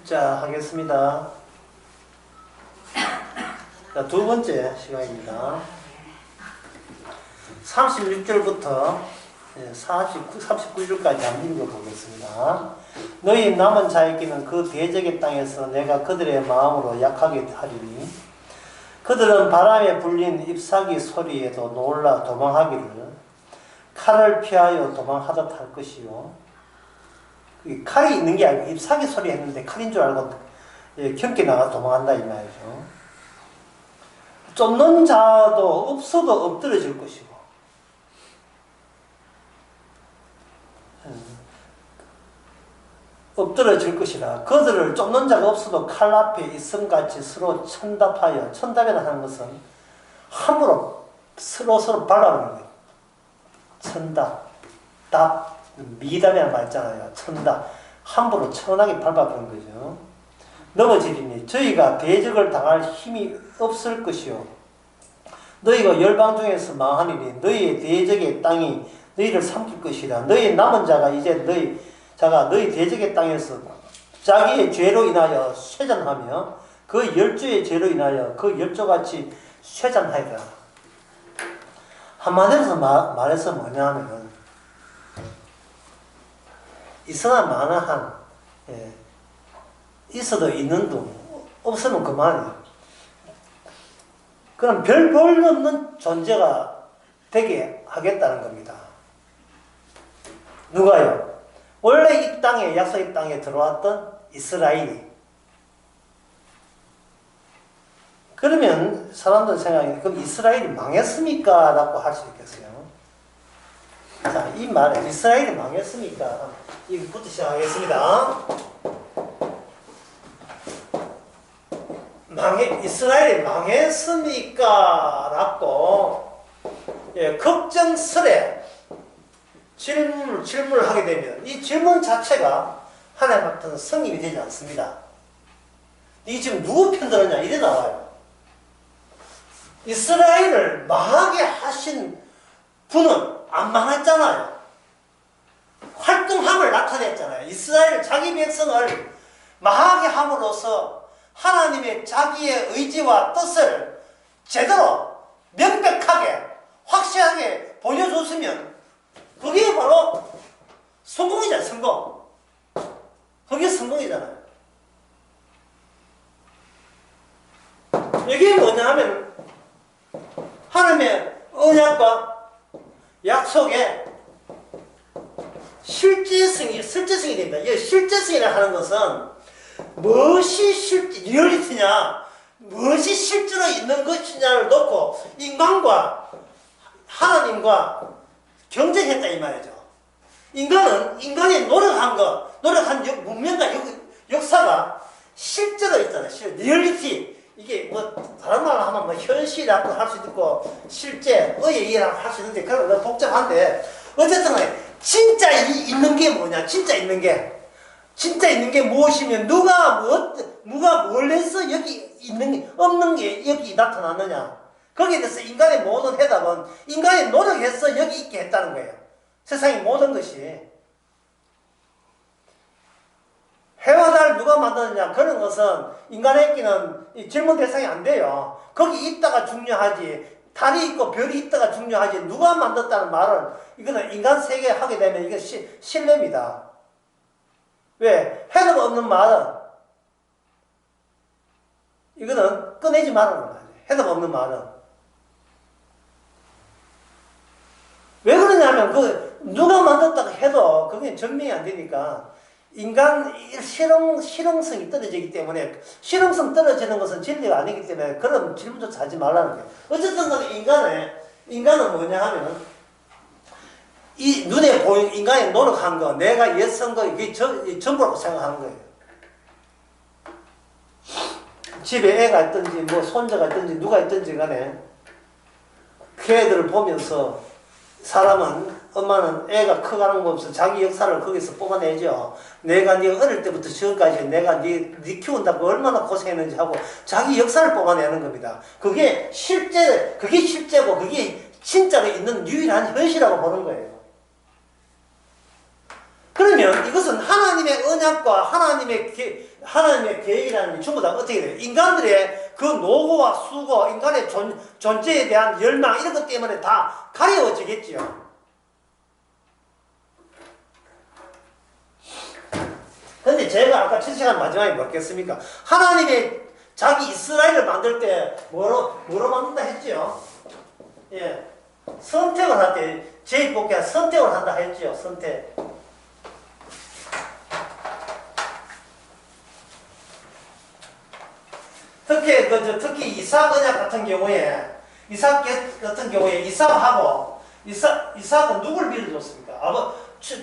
자, 하겠습니다. 자, 두 번째 시간입니다. 36절부터 39절까지 한번 읽어보겠습니다. 너희 남은 자에게는 그 대적의 땅에서 내가 그들의 마음으로 약하게 하리니 그들은 바람에 불린 잎사귀 소리에도 놀라 도망하기를 칼을 피하여 도망하듯 할 것이요. 칼이 있는 게 아니고 잎사귀 소리 했는데 칼인 줄 알고 경계 나가 도망한다 이 말이죠. 쫓는 자도 없어도 엎드러질 것이고 엎드러질 것이라 그들을 쫓는 자가 없어도 칼 앞에 있음같이 서로 천답하여, 천답이라 하는 것은 함부로 서로 발라버리는 거예요. 천답, 답, 미답이라는 말 있잖아요. 천답, 함부로 천하게 밟아버리는 거죠. 넘어지리니 저희가 대적을 당할 힘이 없을 것이요 너희가 열방 중에서 망하리니 너희의 대적의 땅이 너희를 삼킬 것이라. 너희 남은 자가 이제 너희 대적의 땅에서 자기의 죄로 인하여 쇠잔하며 그 열조의 죄로 인하여 그 열조같이 쇠잔하리라. 한마디로 말해서 뭐냐면 있으나 마나한 있어도 있는 둥 없으면 그만이에요. 그럼 별 볼 없는 존재가 되게 하겠다는 겁니다. 누가요? 원래 이 땅에 약속의 땅에 들어왔던 이스라엘이. 그러면 사람들 생각에 그럼 이스라엘이 망했습니까? 라고 할 수 있겠어요. 자, 이 말에 이스라엘이 망했습니까? 이거부터 시작하겠습니다. 이스라엘이 망했습니까? 라고 걱정스레 질문을 하게 되면 이 질문 자체가 하나님 앞에서 성립이 되지 않습니다. 이 지금 누구 편 들었냐 이래 나와요. 이스라엘을 망하게 하신 분은 안 망했잖아요. 활동함을 나타냈잖아요. 이스라엘 자기 백성을 망하게 함으로써 하나님의 자기의 의지와 뜻을 제대로 명백하게 확실하게 보여줬으면 그게 바로 성공이잖아요. 성공. 그게 성공이잖아요. 이게 뭐냐 하면 하나님의 언약과 약속의 실제성이 됩니다. 이 실제성이라 하는 것은 무엇이 리얼리티냐, 무엇이 실제로 있는 것이냐를 놓고 인간과 하나님과 경쟁했다 이 말이죠. 인간이 노력한 문명과 역사가 실제로 있잖아요. 리얼리티. 이게 뭐 다른 말로 하면 뭐 현실이라고 할 수도 있고 실제 의의라고 할 수 있는데 그건 너무 복잡한데 어쨌든 진짜 있는 게 뭐냐? 진짜 있는 게 무엇이면 누가 뭘 해서 여기 없는 게 여기 나타났느냐? 거기에 대해서 인간의 모든 해답은 인간이 노력해서 여기 있게 했다는 거예요. 세상의 모든 것이. 해와 달 누가 만드느냐? 그런 것은 인간에게는 질문 대상이 안 돼요. 거기 있다가 중요하지. 달이 있고 별이 있다가 중요하지. 누가 만들었다는 말은 이거는 인간 세계에 하게 되면 이게 신뢰입니다. 왜? 해답 없는 말은 이거는 꺼내지 말라는 거예요. 해답 없는 말은. 왜 그러냐면 누가 만들었다고 해도 그게 증명이 안 되니까 인간 실용성이 떨어지기 때문에 실용성 떨어지는 것은 진리가 아니기 때문에 그런 질문조차 하지 말라는 거예요. 어쨌든 간에 인간은 뭐냐 하면 이 눈에 보이는 인간이 노력한 거, 내가 애쓴 거, 이게 전부라고 생각하는 거예요. 집에 애가 있든지, 뭐 손자가 있든지, 누가 있든지 간에 그 애들을 보면서 엄마는 애가 커가는 거 없어 자기 역사를 거기서 뽑아내죠. 내가 네 어릴 때부터 지금까지 내가 네 키운다고 얼마나 고생했는지 하고 자기 역사를 뽑아내는 겁니다. 그게 실제고 그게 진짜로 있는 유일한 현실이라고 보는 거예요. 그런 그러면 이것은 하나님의 언약과 하나님의 계획이라는 게 전부 다 어떻게 돼요? 인간들의 그 노고와 수고, 인간의 존재에 대한 열망 이런 것 때문에 다 가려워지겠지요. 근데 제가 아까 첫 시간 마지막에 뭐겠습니까? 하나님의 자기 이스라엘을 만들 때 뭐로 만든다 했지요? 예. 선택을 할 때, 제1복귀가 선택을 한다 했지요. 선택. 특히 이삭 언약 같은 경우에, 이삭은 누굴 믿어줬습니까?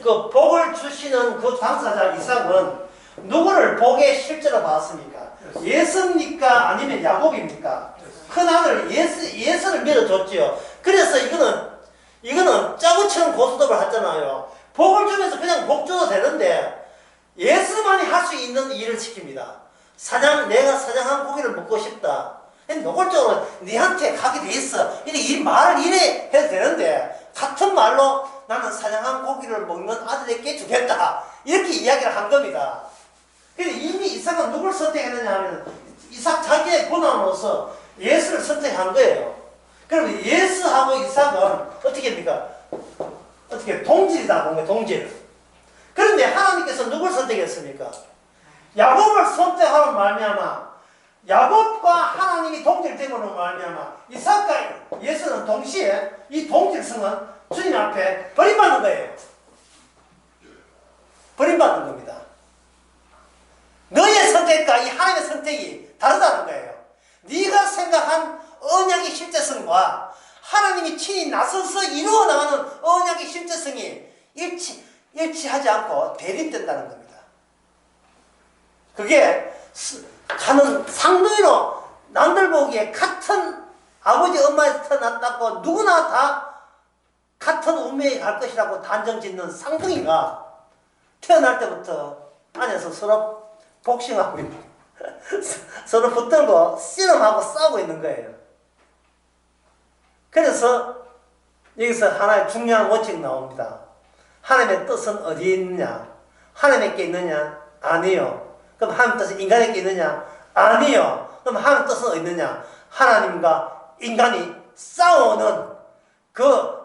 그 복을 주시는 그 당사자 이삭은 누구를 복에 실제로 봤습니까? 예수입니까? 아니면 야곱입니까? 큰 아들 예수를 믿어줬지요. 그래서 이거는 짜고치는 고스톱을 했잖아요. 복을 주면서 그냥 복 줘도 되는데 예수만이 할 수 있는 일을 시킵니다. 내가 사냥한 고기를 먹고 싶다. 노골적으로 니한테 가게 돼 있어. 이 말을 이래 해도 되는데 같은 말로 나는 사냥한 고기를 먹는 아들에게 주겠다. 이렇게 이야기를 한 겁니다. 근데 이미 이삭은 누굴 선택했느냐 하면 이삭 자기의 고난으로서 예수를 선택한 거예요. 그러면 예수하고 이삭은 어떻게 합니까? 동질이다 본 거예요. 동질. 그런데 하나님께서 누굴 선택했습니까? 야곱을 선택하는 말미암아 야곱과 하나님이 동질됨으로 말미암아 이삭과 예수는 동시에 이 동질성은 주님 앞에 버림받는 거예요. 버림받는 겁니다. 너의 선택과 이 하나님의 선택이 다르다는 거예요. 네가 생각한 언약의 실제성과 하나님이 친히 나서서 이루어 나가는 언약의 실제성이 일치하지 않고 대립된다는 겁니다. 그게 가는 상도이로 남들 보기에 같은 아버지 엄마에서 태어났다고 누구나 다 같은 운명에 갈 것이라고 단정짓는 쌍둥이가 태어날 때부터 안에서 서로 복싱하고 있는 서로 붙들고 씨름하고 싸우고 있는 거예요. 그래서 여기서 하나의 중요한 원칙이 나옵니다. 하나님의 뜻은 어디에 있느냐? 하나님께 있느냐? 아니요. 그럼 하나님 뜻은 인간에게 있느냐? 아니요. 그럼 하나님 뜻은 어디 있느냐? 하나님과 인간이 싸우는 그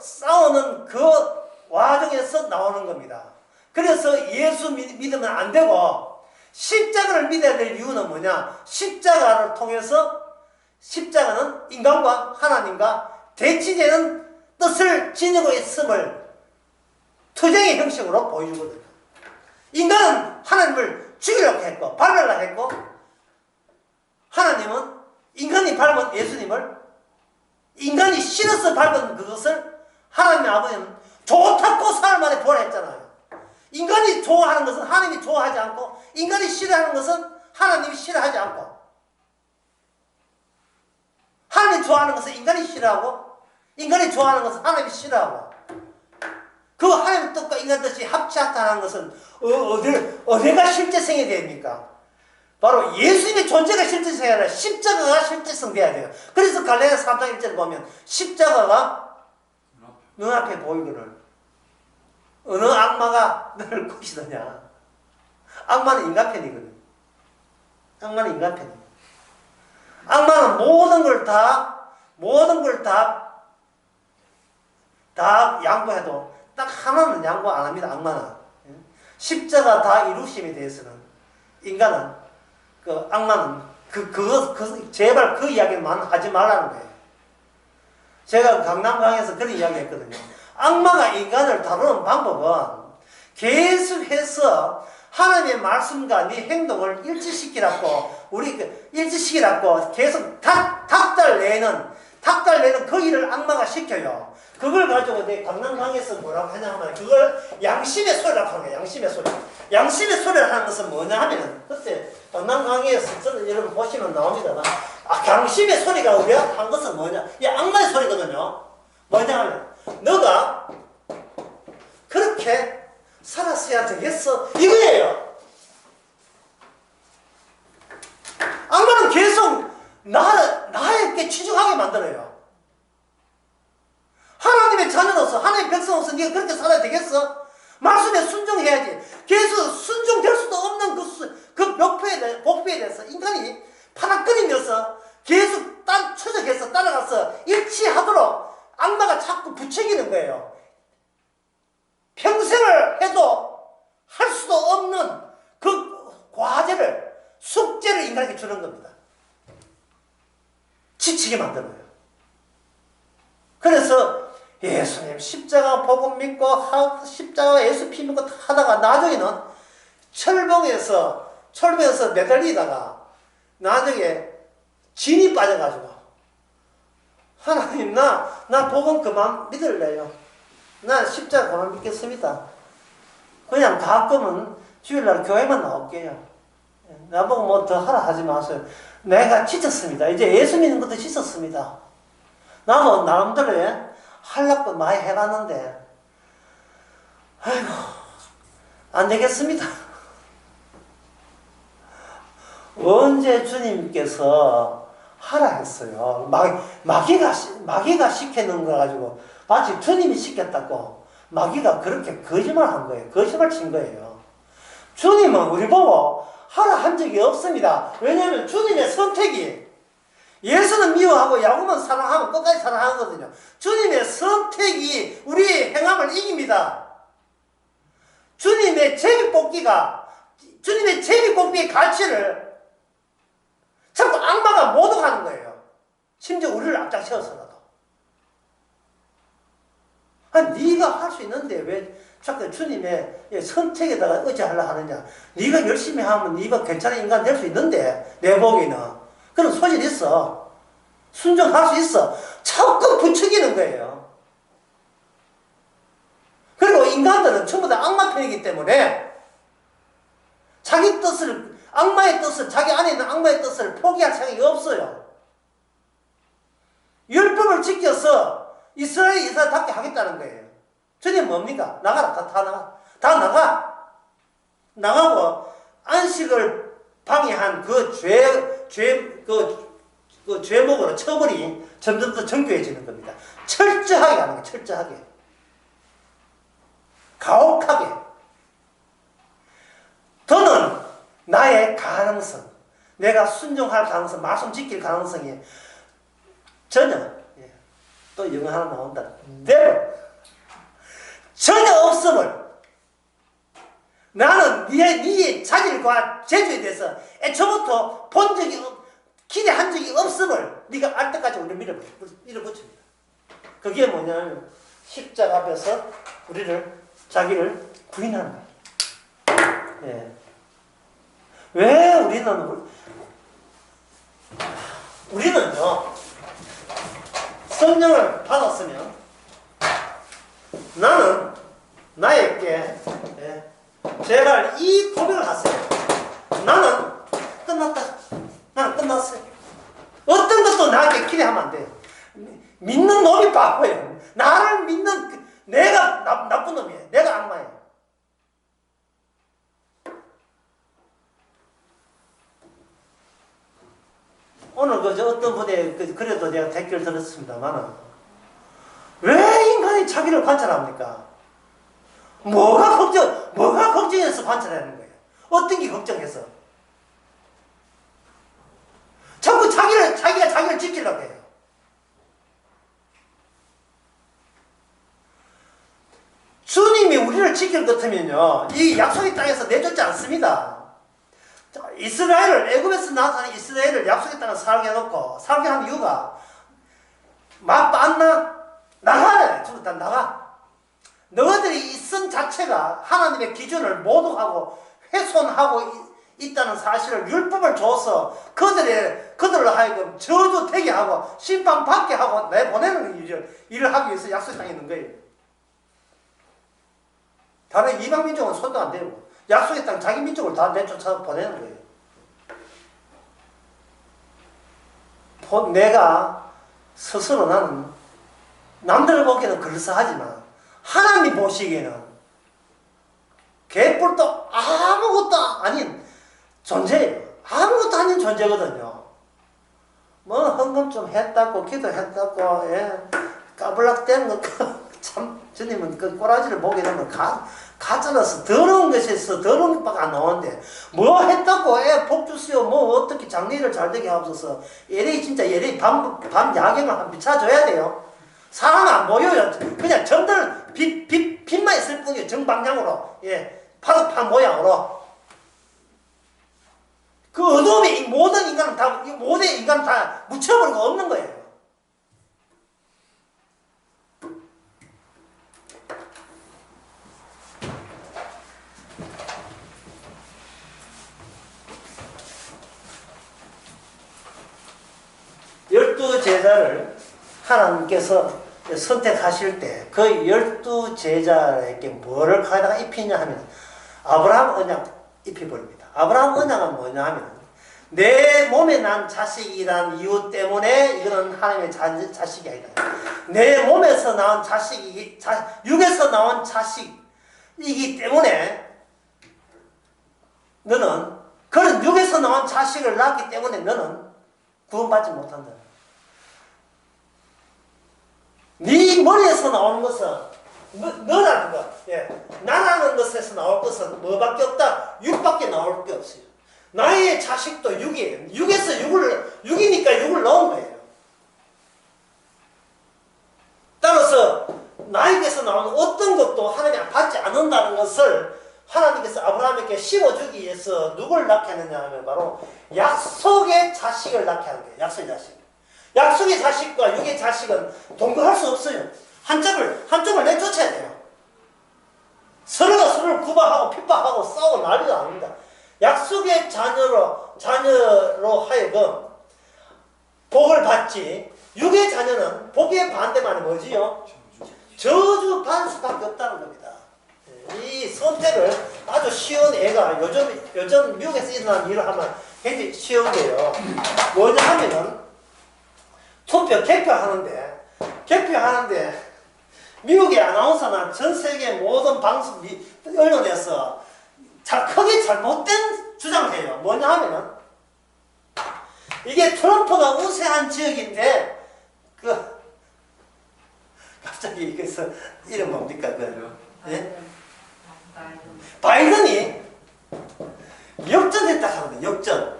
와중에서 나오는 겁니다. 그래서 예수 믿으면 안 되고 십자가를 믿어야 될 이유는 뭐냐? 십자가를 통해서 십자가는 인간과 하나님과 대치되는 뜻을 지니고 있음을 투쟁의 형식으로 보여주거든요. 인간은 하나님을 죽이려고 했고 밟으려고 했고 하나님은 인간이 밟은 예수님을 인간이 싫어서 밟은 그것을 하나님의 아버지는 좋다고 사흘 만에 부활했잖아요. 인간이 좋아하는 것은 하나님이 좋아하지 않고 인간이 싫어하는 것은 하나님이 싫어하지 않고 하나님이 좋아하는 것은 인간이 싫어하고 인간이 좋아하는 것은 하나님이 싫어하고 그 하나님 뜻과 인간 뜻이 합치하다는 것은 어디가 실제성이 됩니까? 바로 예수님의 존재가 실제성이 아니라 십자가가 실제성 돼야 돼요. 그래서 갈라디아서 3장 1절을 보면 십자가가 눈앞에 보이거늘 어느 악마가 너를 꾸시느냐. 악마는 인간 편이거든. 악마는 인간 편이에요. 악마는 모든 걸 다 양보해도 딱 하나는 양보 안 합니다. 악마는. 십자가 다 이루심에 대해서는 인간은 악마는 제발 그 이야기만 하지 말라는 거예요. 제가 강남강에서 그런 이야기 했거든요. 악마가 인간을 다루는 방법은 계속해서 하나님의 말씀과 네 행동을 일치시키라고 계속 닥달내는 그 일을 악마가 시켜요. 그걸 가지고 내 강남강에서 뭐라고 하냐면 그걸 양심의 소리라고 하는 거예요. 양심의 소리. 양심의 소리를 하는 것은 뭐냐 하면 그때 강남강에서 저는 여러분 보시면 나옵니다만 양심의 소리가 우리가 한 것은 뭐냐? 이 악마의 소리거든요. 뭐냐 하면 너가 그렇게 살았어야 되겠어 이거예요. 악마는 계속 나에게 치중하게 만들어요. 하나님의 자녀로서 하나님의 백성으로서 네가 그렇게 살아야 되겠어? 말씀에 순종해야지. 그래서 순종될 수도 없는 그 복부에 대해서 인간이 파닥거리면서 계속 추적해서 따라가서 일치하도록 악마가 자꾸 부추기는 거예요. 평생을 해도 할 수도 없는 그 과제를, 숙제를 인간에게 주는 겁니다. 지치게 만드는 거예요. 그래서 예수님 십자가 복음 믿고 십자가 예수 피 믿고 하다가 나중에는 철봉에서 매달리다가 나중에 진이 빠져가지고 하나님 나 복음 그만 믿을래요. 나 십자가 그만 믿겠습니다. 그냥 가끔은 주일날 교회만 나올게요. 나보고 뭐 더 하라 하지 마세요. 내가 지쳤습니다. 이제 예수 믿는 것도 지쳤습니다. 나도 나름대로 하려고 많이 해봤는데 아이고 안 되겠습니다. 언제 주님께서 하라 했어요. 마귀가 시켰는 거 가지고 마치 주님이 시켰다고 마귀가 그렇게 거짓말한 거예요. 거짓말 친 거예요. 주님은 우리 보고 하라 한 적이 없습니다. 왜냐하면 주님의 선택이, 예수는 미워하고 야곱은 사랑하면 끝까지 사랑하거든요. 주님의 선택이 우리의 행함을 이깁니다. 주님의 제비뽑기의 가치를 자꾸 악마가 모독하는 거예요. 심지어 우리를 앞장세워서라도. 네가 할 수 있는데 왜 자꾸 주님의 선택에다가 의지하려 하느냐. 네가 열심히 하면 네가 괜찮은 인간 될 수 있는데, 내 보기에는 그런 소질이 있어. 순종할 수 있어. 자꾸 부추기는 거예요. 그리고 인간들은 전부 다 악마 편이기 때문에 자기 뜻을, 자기 안에 있는 악마의 뜻을 포기할 생각이 없어요. 율법을 지켜서 이스라엘답게 하겠다는 거예요. 주님 뭡니까? 나가라. 다 나가고 안식을 방해한 그 죄목으로 처벌이 점점 더 정교해지는 겁니다. 철저하게 하는 거예요. 철저하게. 가혹하게. 더는 나의 가능성, 내가 순종할 가능성, 말씀 지킬 가능성이 전혀, 또 영어 하나 나온다. never. 전혀 없음을, 나는 네 자질과 재주에 대해서 애초부터 기대한 적이 없음을 네가 알 때까지 우리를 밀어붙입니다. 그게 뭐냐면 십자가 앞에서 자기를 부인하는 거예요. 예. 왜 우리는요, 성령을 받았으면 나는 나에게 제발 이 고백을 하세요. 나는 끝났다. 나는 끝났어요. 어떤 것도 나에게 기대하면 안 돼요. 믿는 놈이 바보예요. 나를 믿는 내가 나쁜 놈이에요. 내가 악마예요. 오늘 어떤 분이 그래도 내가 댓글 들었습니다만, 왜 인간이 자기를 관찰합니까? 뭐가 걱정해서 관찰하는 거예요? 어떤 게 걱정해서? 자꾸 자기가 자기를 지키려고 해요. 주님이 우리를 지킬 것 같으면요, 이 약속의 땅에서 내쫓지 않습니다. 애굽에서 나타난 이스라엘을 약속의 땅에 살게 해놓고, 살게 한 이유가, 맛봤나? 나가래! 전부 다 나가. 너희들이 이 성 자체가 하나님의 기준을 모독하고 훼손하고 있다는 사실을 율법을 줘서 그들로 하여금 저주되게 하고 심판받게 하고 내보내는 일을 하기 위해서 약속의 땅에 있는 거예요. 다른 이방 민족은 손도 안 대고 약속의 땅 자기 민족을 다 내쫓아 보내는 거예요. 내가 스스로 나는 남들 보기에는 그럴싸하지만 하나님 보시기에는 개뿔도 아무것도 아닌 존재예요. 아무것도 아닌 존재거든요. 뭐 헌금 좀 했다고 기도했다고 까불락대는 거 참 주님은 그 꼬라지를 보게 되면 가짜라서 더러운 것에서 더러운 것밖에 안 나오는데 뭐 했다고 애 복 주시오 뭐 어떻게 장례를 잘 되게 하옵소서. LA 진짜 LA 밤 야경을 한 비춰줘야 돼요. 사람 안 보여요. 그냥 전들 빛만 있을 뿐이에요. 정방향으로. 예. 파도판 모양으로. 그 어둠에 모든 인간은 다 묻혀버리고 없는 거예요. 열두 제자를 하나님께서 선택하실 때 그 열두 제자에게 뭐를 가져다가 입히냐 하면 아브라함 언약 입혀버립니다. 아브라함 언약은 뭐냐 하면 내 몸에 난 자식이란 이유 때문에 이거는 하나님의 자식이 아니다. 내 몸에서 나온 자식이 육에서 나온 자식이기 때문에 너는 그런 육에서 나온 자식을 낳기 때문에 너는 구원받지 못한다. 네 머리에서 나오는 것은 너라는 것, 예. 나라는 것에서 나올 것은 뭐밖에 없다? 육밖에 나올 게 없어요. 나의 자식도 육이에요. 육이니까 육을 넣은 거예요. 따라서 나에게서 나오는 어떤 것도 하나님이 받지 않는다는 것을 하나님께서 아브라함에게 심어주기 위해서 누굴 낳게 하느냐 하면 바로 약속의 자식을 낳게 하는 거예요. 약속의 자식. 약속의 자식과 육의 자식은 동거할 수 없어요. 한쪽을 내쫓아야 돼요. 서로가 서로를 구박하고 핍박하고 싸우고 난리가 아닙니다. 약속의 자녀로 하여금 복을 받지, 육의 자녀는 복의 반대만이 뭐지요? 저주 받을 수밖에 없다는 겁니다. 이 선택을 아주 쉬운 애가 요즘 미국에서 일어나는 일을 하면 굉장히 쉬운 게요. 뭐냐 하면은 개표하는데 미국의 아나운서나 전 세계 모든 방송 언론에서 크게 잘못된 주장을 해요. 뭐냐 하면은 이게 트럼프가 우세한 지역인데 갑자기 그래서 이름 뭡니까 예? 바이든이 역전했다 하는데 역전.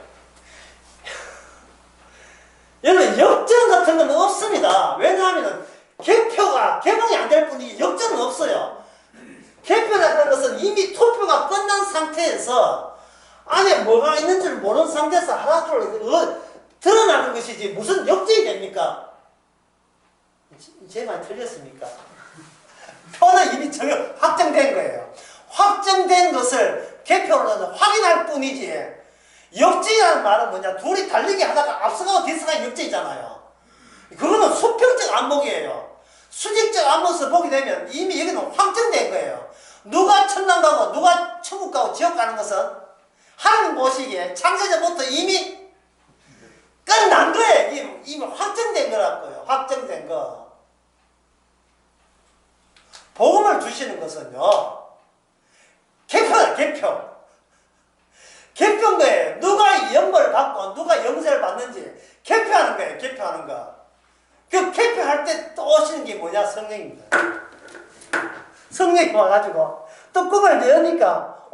여러분 역전 같은 건 없습니다. 왜냐하면 개봉이 안 될 뿐이지 역전은 없어요. 개표라는 것은 이미 투표가 끝난 상태에서 안에 뭐가 있는지를 모르는 상태에서 하나둘 드러나는 것이지 무슨 역전이 됩니까? 제 말 틀렸습니까? 표는 이미 확정된 거예요. 확정된 것을 개표로 확인할 뿐이지 역전이라는 말은 뭐냐? 둘이 달리기 하다가 앞서가고 뒤서가는 역전이잖아요. 그거는 수평적 안목이에요. 수직적 안목에서 보게 되면 이미 여기는 확정된 거예요. 누가 천당 가고 누가 천국 가고 지옥 가는 것은 하나님 보시기에 창세전부터 이미 끝난 거예요. 이미 확정된 거라고요. 확정된 거. 복음을 주시는 것은요. 개표다, 개표. 개표인 거예요. 누가 영벌을 받고 누가 영세를 받는지 개표하는 거예요. 개표하는 거. 그 개표할 때 또 오시는 게 뭐냐? 성령입니다. 성령이 와가지고 뚜껑을 여니까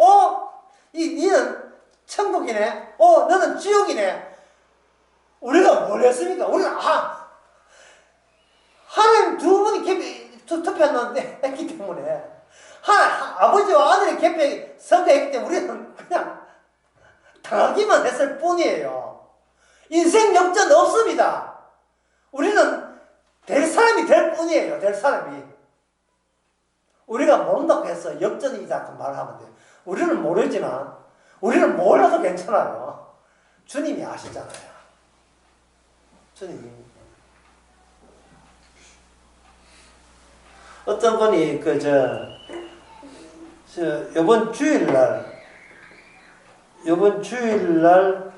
니는 천국이네. 너는 지옥이네. 우리가 뭘 했습니까? 우리는 하나님 두 분이 투표했는데 했기 때문에 아버지와 아들이 선거했기 때문에 우리는 그냥 당하기만 했을 뿐이에요. 인생 역전 없습니다. 우리는 될 사람이 될 뿐이에요. 될 사람이. 우리가 모른다고 해서 역전이다 그 말을 하면 돼요. 우리는 모르지만 우리는 몰라도 괜찮아요. 주님이 아시잖아요. 주님이. 어떤 분이 요번 주일날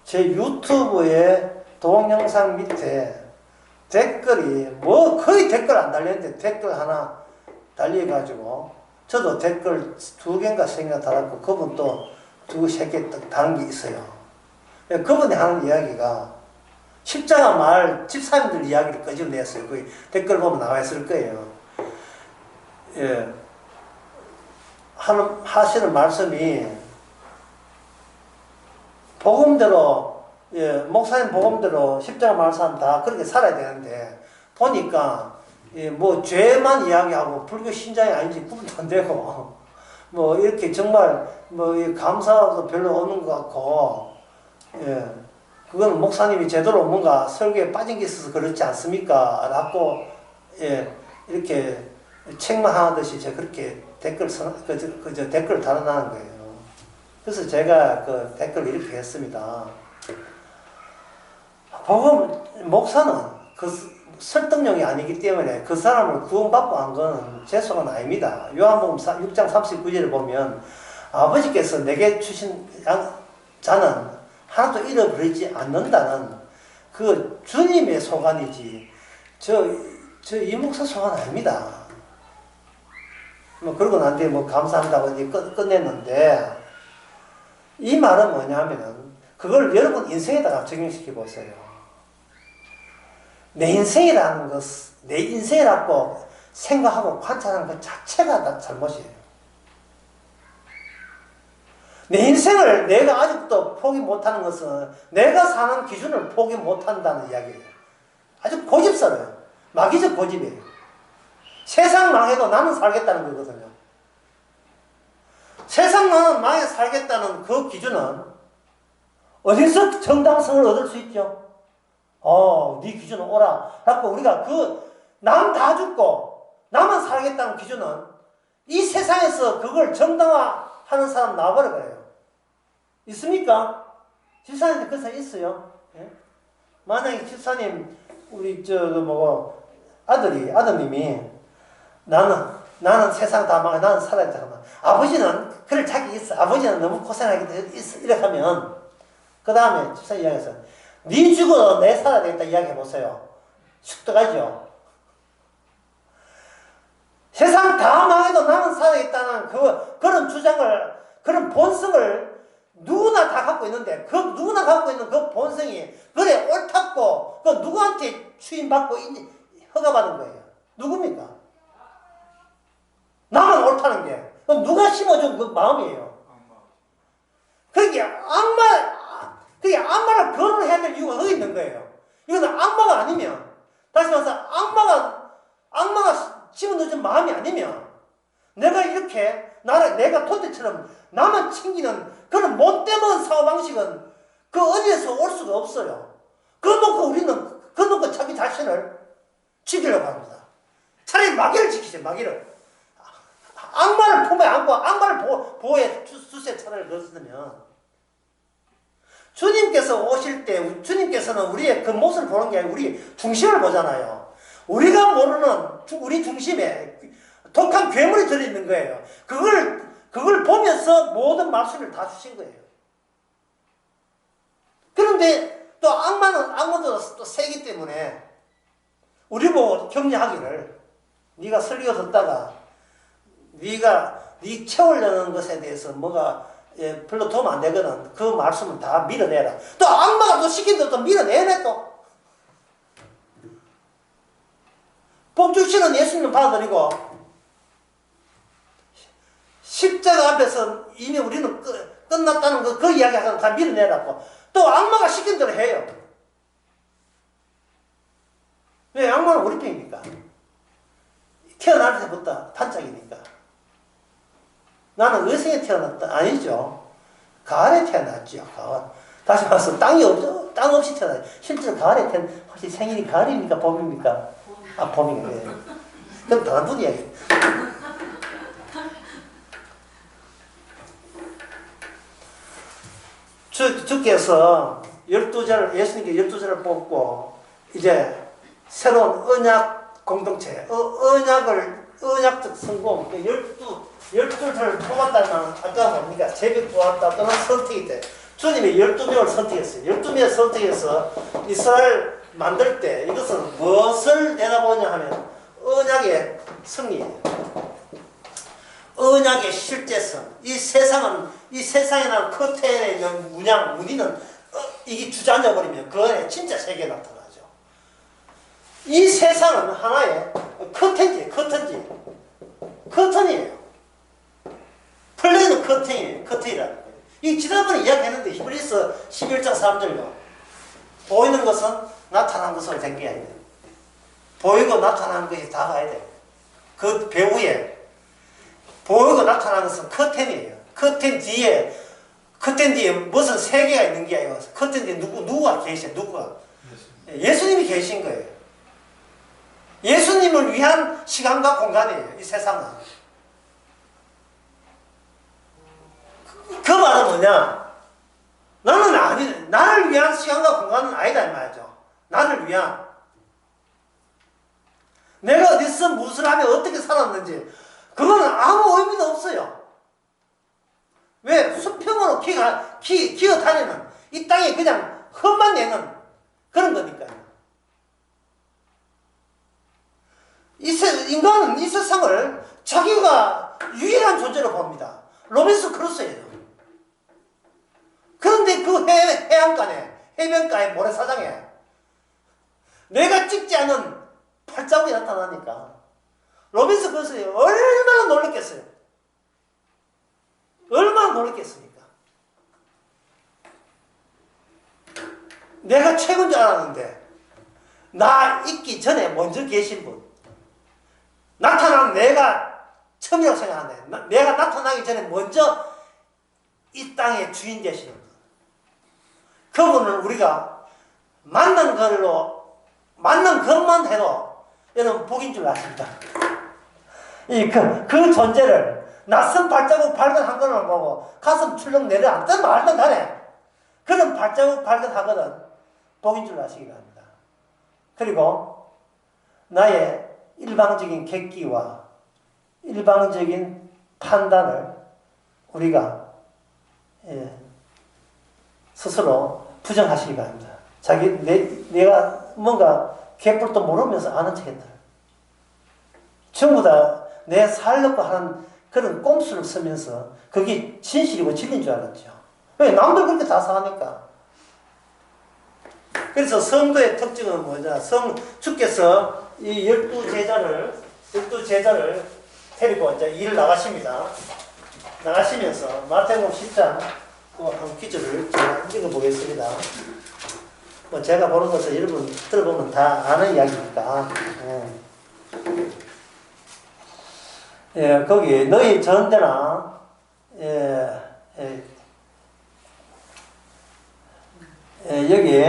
제 유튜브에 동영상 밑에 댓글이 거의 댓글 안 달렸는데 댓글 하나 달려가지고 저도 댓글 2개인가 3개가 달았고 그분도 2-3개 다른 게 있어요. 그분이 하는 이야기가 십자가 말 집사님들 이야기를 끄집어냈어요. 그 댓글 보면 나와 있을 거예요. 예, 하시는 말씀이 복음대로, 예, 목사님 복음대로 십자가 말씀 다 그렇게 살아야 되는데, 보니까, 예, 뭐, 죄만 이야기하고 불교 신장이 아닌지 구분도 안 되고, 뭐, 이렇게 정말, 뭐, 감사도 별로 없는 것 같고, 예, 그건 목사님이 제대로 뭔가 설교에 빠진 게 있어서 그렇지 않습니까? 라고, 예, 이렇게 책망하듯이 제가 그렇게 댓글 달아나는 거예요. 그래서 제가 그 댓글을 이렇게 했습니다. 복음, 목사는 그 설득력이 아니기 때문에 그 사람을 구원받고 한 건 죄송은 아닙니다. 요한복음 6장 39절에 보면 아버지께서 내게 주신 자는 하나도 잃어버리지 않는다는 그 주님의 소관이지 이 목사 소관 아닙니다. 뭐 그러고 난 뒤에 뭐 감사한다고 이제 끝냈는데 이 말은 뭐냐면은 그걸 여러분 인생에다가 적용시켜 보세요. 내 인생이라는 것, 내 인생이라고 생각하고 관찰하는 것 자체가 다 잘못이에요. 내 인생을 내가 아직도 포기 못하는 것은 내가 사는 기준을 포기 못한다는 이야기예요. 아주 고집스러워요. 마귀적 고집이에요. 세상 망해도 나는 살겠다는 거거든요. 세상 망해 살겠다는 그 기준은 어디서 정당성을 얻을 수 있죠? 네 기준은 오라. 그래서 우리가 남 다 죽고 나만 살겠다는 기준은 이 세상에서 그걸 정당화하는 사람 나와버려요. 있습니까? 집사님들 그 사이 있어요. 예? 만약에 집사님, 우리, 아드님이, 나는 세상 다 망해, 나는 살아야 돼. 아버지는, 그럴 자격이 있어. 아버지는 너무 고생하게 있어. 이렇게 하면, 그 다음에 집사님 이야기해서, 네 죽어도 내 살아야 되겠다 이야기해보세요. 쑥 들어가죠. 세상 다 망해도 나는 살아야겠다는 그런 주장을, 그런 본성을 누구나 다 갖고 있는데, 누구나 갖고 있는 그 본성이, 그래, 옳다고, 누구한테 추임받고, 허가받은 거예요. 누굽니까? 나만 옳다는 게. 그럼 누가 심어준 그 마음이에요. 그게 악마를 거론해야 될 이유가 어디 있는 거예요. 이거는 악마가 아니면, 다시 말해서 악마가 심어놓은 마음이 아니면, 내가 이렇게, 내가 토대처럼 나만 챙기는 그런 못되는 사고방식은 그 어디에서 올 수가 없어요. 그거 놓고 자기 자신을 지키려고 합니다. 차라리 마귀를 지키세요, 마귀를. 악마를 품에 안고 악마를 보호해 주세 차라리 그랬으면 주님께서 오실 때 주님께서는 우리의 그 모습을 보는 게 아니라 우리 중심을 보잖아요. 우리가 모르는 우리 중심에 독한 괴물이 들어있는 거예요. 그걸 보면서 모든 말씀을 다 주신 거예요. 그런데 또 악마도 또 세기 때문에 우리 보고 격려하기를 네가 설교 듣다가 네 채우려는 것에 대해서 뭐가 별로 도움 안 되거든. 그 말씀은 다 밀어내라. 또 악마가 또 시킨 대로 또 밀어내네 또. 복 주시는 예수님 받아들이고 십자가 앞에서 이미 우리는 끝났다는 그 이야기하고 다 밀어내라고. 또 악마가 시킨 대로 해요. 왜 악마는 우리 편입니까? 태어날 때부터 단짝이니까. 나는 의성에 태어났다. 아니죠. 가을에 태어났죠. 가을. 다시 말해서 땅 없이 태어나요. 실제로 가을에 혹시 생일이 가을입니까? 봄입니까? 봄이네. 네. 그럼 다른 분 이야기. 주께서 12절, 예수님께 12절을 뽑고, 이제 새로운 언약 공동체, 언약적 성공, 12절을 뽑았다는 아까 뭡니까? 제비 뽑았다 또는 선택이 돼. 주님이 12명을 선택했어요. 12명을 선택해서 이스라엘 만들 때 이것은 무엇을 내다보냐 하면 언약의 승리예요. 언약의 실제성. 이 세상에 난 커튼에 있는 무늬는 이게 주저앉아 버리면 그 안에 진짜 세계가 나타나죠. 이 세상은 하나의 커튼지. 커튼이에요. 플레이는 커튼이라는 거예요. 이 지난번에 이야기했는데 히브리서 11장 3절요. 보이는 것은 나타난 것으로 된 게 아니에요. 보이고 나타난 것이 다 가야 돼요. 그 배후에 보이고 나타난 것은 커튼이에요. 커튼 뒤에 무슨 세계가 있는 게 아니고 커튼 뒤에 누구가 계셔? 누구가? 예수님이 계신 거예요. 예수님을 위한 시간과 공간이에요. 이 세상은. 그 말은 뭐냐? 나를 위한 시간과 공간은 아니다 이 말이죠. 나를 위한. 내가 어디서 무엇을 하며 어떻게 살았는지 그거는 아무 의미도 없어요. 왜? 수평으로 기어 다니는 이 땅에 그냥 흠만 내는 그런 거니까요. 인간은 이 세상을 자기가 유일한 존재로 봅니다. 로빈슨 크루소예요. 그런데 그 해변가에 모래사장에 내가 찍지 않은 발자국이 나타나니까 로빈슨 크루소에 얼마나 놀랐겠어요. 얼마나 놀랐겠습니까? 내가 최고인 줄 알았는데 나 있기 전에 먼저 계신 분, 나타난 내가 처음이라고 생각하는데 내가 나타나기 전에 먼저 이 땅의 주인 되시는 분, 그분을 우리가 만난 것만 해도 여러분 복인 줄 아십니다. 그 존재를 낯선 발자국 발견한 거는 보고 가슴 출렁 내려앉든 말든 간에 그런 발자국 발견하거든 복인 줄 아시기 바랍니다. 그리고 나의 일방적인 객기와 일방적인 판단을 우리가 스스로 부정하시기 바랍니다. 내가 뭔가 개뿔도 모르면서 아는 척했다. 전부 다 내 살려고 하는 그런 꼼수를 쓰면서 그게 진실이고 진리인 줄 알았죠. 왜? 남들 그렇게 다 사니까. 그래서 성도의 특징은 뭐냐? 주께서 이 12제자를 데리고 이제 일을 나가십니다. 나가시면서 마태복음 10장 한 기절을 제가 읽어보겠습니다. 뭐 제가 보는 것을 여러분 들어보면 다 아는 이야기니까. 거기 너희 전대나 여기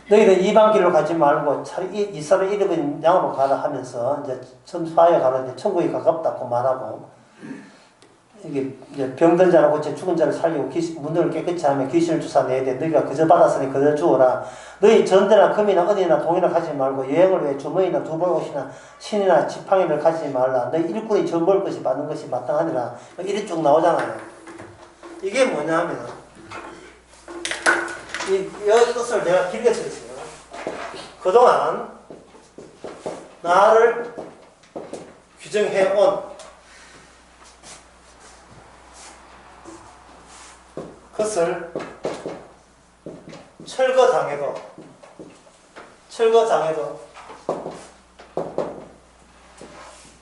너희는 이방 길로 가지 말고 이스라엘 이름은 양으로 가라 하면서 이제 천사에 가라 이제 천국이 가깝다고 말하고 이게 이제 병든 자를 고쳐 죽은 자를 살리고 문들을 깨끗이 하며 귀신을 쫓아내야 돼. 너희가 그저 받았으니 그저 주어라. 너희 전대나 금이나 은이나 동이나 가지지 말고 여행을 위해 주머니나 두벌 옷이나 신이나 지팡이를 가지지 말라. 너희 일꾼이 전 벌 것이 받는 것이 마땅하니라. 이리 쭉 나오잖아요. 이게 뭐냐면 이 뜻을 내가 길게 쓰겠어요. 그동안 나를 규정해온 그것을 철거당해도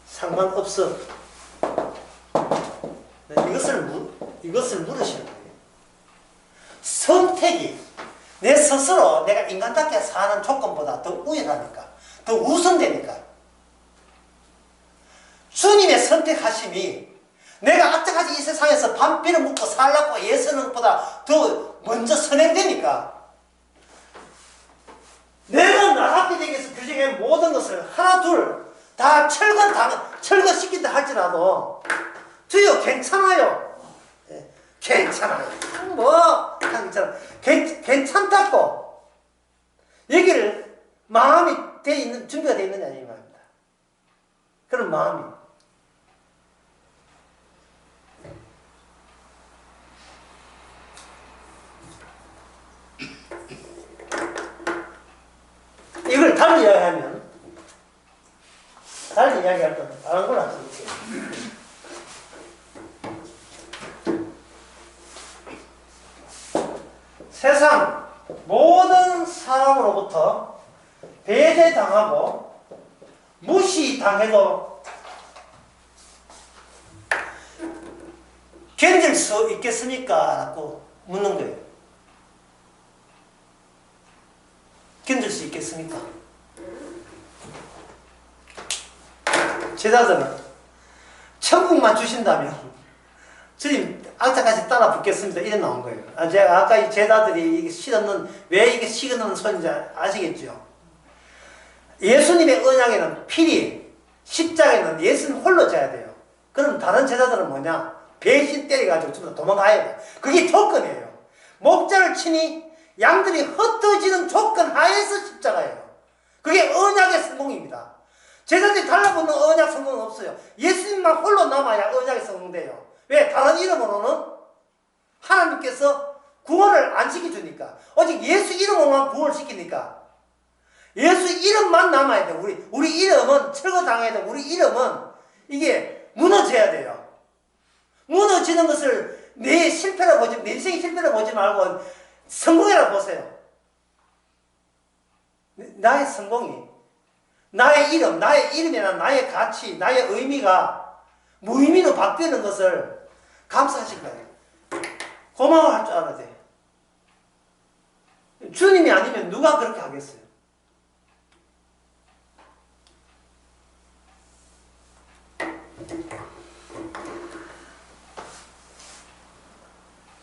상관없어. 이것을 물으시는 거예요. 선택이 내 스스로 내가 인간답게 사는 조건보다 더 우연하니까, 더 우선되니까. 주님의 선택하심이 내가 아직까지 이 세상에서 반비를 묻고 살라고 애쓰는 것보다 더 먼저 선행되니까 내가 나답게 되기 위해서 규정한 모든 것을 하나 둘 다 철거시킨다 할지라도 주여 괜찮아요. 괜찮아요. 괜찮다고 얘기를 마음이 준비가 되어 있느냐 이 말입니다. 그런 마음이. 이걸 달리 이야기할 건 다른 걸 안 써볼게요. 세상 모든 사람으로부터 배제당하고 무시당해도 견딜 수 있겠습니까? 라고 묻는 거예요. 견딜 수 있겠습니까? 제자들은 천국만 주신다면 주님 악자까지 따라 붙겠습니다. 이래 나온 거예요. 제가 아까 이 제자들이 이게 실없는, 왜 이게 식없는 소리인지 아시겠죠? 예수님의 언약에는 필히 십자가에는 예수님 홀로 져야 돼요. 그럼 다른 제자들은 뭐냐? 배신 때려가지고 좀 도망가야 돼요. 그게 조건이에요. 목자를 치니 양들이 흩어지는 조건 하에서 십자가예요. 그게 언약의 성공입니다. 제자들이 달라붙는 언약 성공은 없어요. 예수님만 홀로 남아야 언약이 성공돼요. 왜? 다른 이름으로는 하나님께서 구원을 안 시켜주니까. 오직 예수 이름으로만 구원을 시키니까. 예수 이름만 남아야 돼요. 우리 이름은 철거당해야 돼요. 우리 이름은 이게 무너져야 돼요. 무너지는 것을 내 실패로 보지, 내 인생의 실패로 보지 말고 성공이라고 보세요. 나의 성공이, 나의 이름, 나의 이름이나 나의 가치, 나의 의미가 무의미로 바뀌는 것을 감사하실 거예요. 고마워할 줄 알아야 돼. 주님이 아니면 누가 그렇게 하겠어요?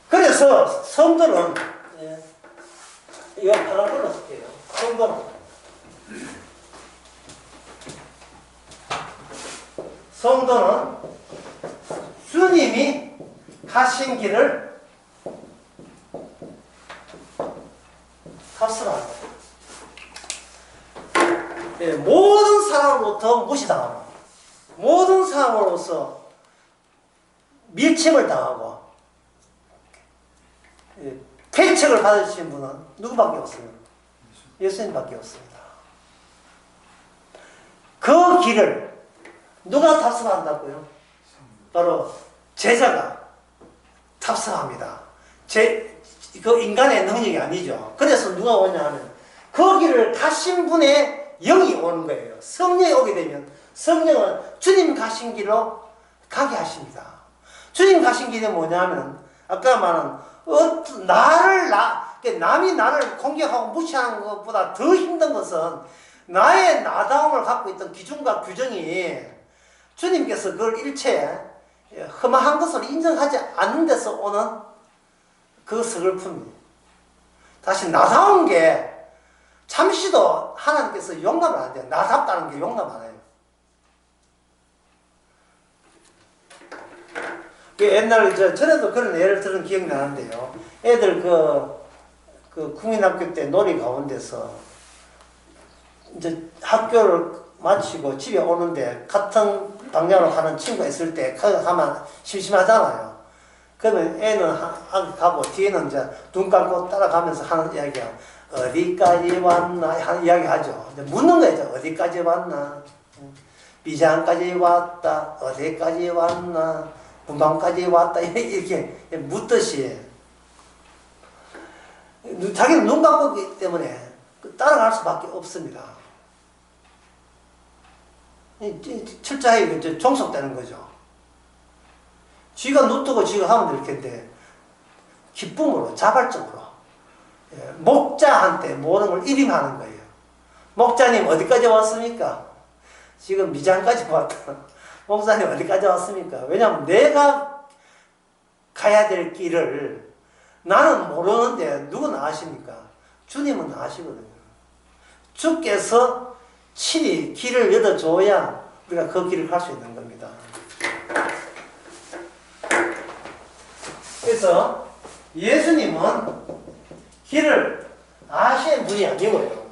그래서 성도는, 이거 파란 걸로 쓸게요. 성도는 주님이 가신 길을 탑승합니다. 모든 사람으로부터 무시당하고, 모든 사람으로서 밀침을 당하고, 패책을 받으신 분은 누구밖에 없어요? 예수님밖에 없습니다. 그 길을 누가 탑승한다고요? 바로 제자가 탑승합니다. 그 인간의 능력이 아니죠. 그래서 누가 오냐 하면 그 길을 가신 분의 영이 오는 거예요. 성령이 오게 되면 성령은 주님 가신 길로 가게 하십니다. 주님 가신 길이 뭐냐 하면 아까 말한 남이 나를 공격하고 무시하는 것보다 더 힘든 것은 나의 나다움을 갖고 있던 기준과 규정이 주님께서 그걸 일체 흠한 것으로 인정하지 않는 데서 오는 그 서글픔이, 다시 나다운 게 잠시도 하나님께서 용납을 안 돼요. 나답다는 게 용납 안 해요. 옛날 전에도 그런 예를 들은 기억이 나는데요. 애들 그 국민학교 때 놀이 가운데서 이제 학교를 마치고 집에 오는데 같은 방향으로 가는 친구가 있을 때 가면 심심하잖아요. 그러면 애는 가고 뒤에는 이제 눈 감고 따라가면서 하는 이야기야. 어디까지 왔나 하는 이야기 하죠. 묻는 거죠. 어디까지 왔나? 비장까지 왔다. 어디까지 왔나? 금방까지 왔다. 이렇게 묻듯이 자기는 눈 감고 있기 때문에 따라갈 수밖에 없습니다. 철저하게 종속되는 거죠. 쥐가 눈 뜨고 쥐가 하면 될 텐데 기쁨으로 자발적으로 목자한테 모든 걸 일임하는 거예요. 목자님 어디까지 왔습니까? 지금 미장까지 왔다. 목사님 어디까지 왔습니까? 왜냐하면 내가 가야 될 길을 나는 모르는데 누구는 아십니까? 주님은 아시거든요. 주께서 친히 길을 열어줘야 우리가 그 길을 갈 수 있는 겁니다. 그래서 예수님은 길을 아시는 분이 아니고요.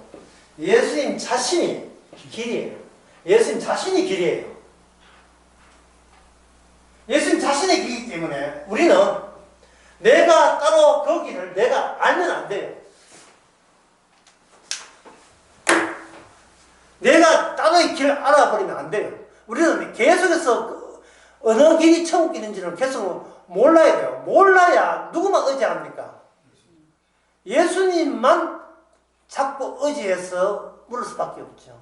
예수님 자신이 길이에요. 예수님 자신이 길이에요. 예수님 자신의 길이기 때문에 우리는 내가 따로 그 길을 내가 알면 안 돼요. 내가 따로의 길을 알아버리면 안 돼요. 우리는 계속해서 어느 길이 천국 길인지를 계속 몰라야 돼요. 몰라야 누구만 의지합니까? 예수님만 자꾸 의지해서 물을 수밖에 없죠.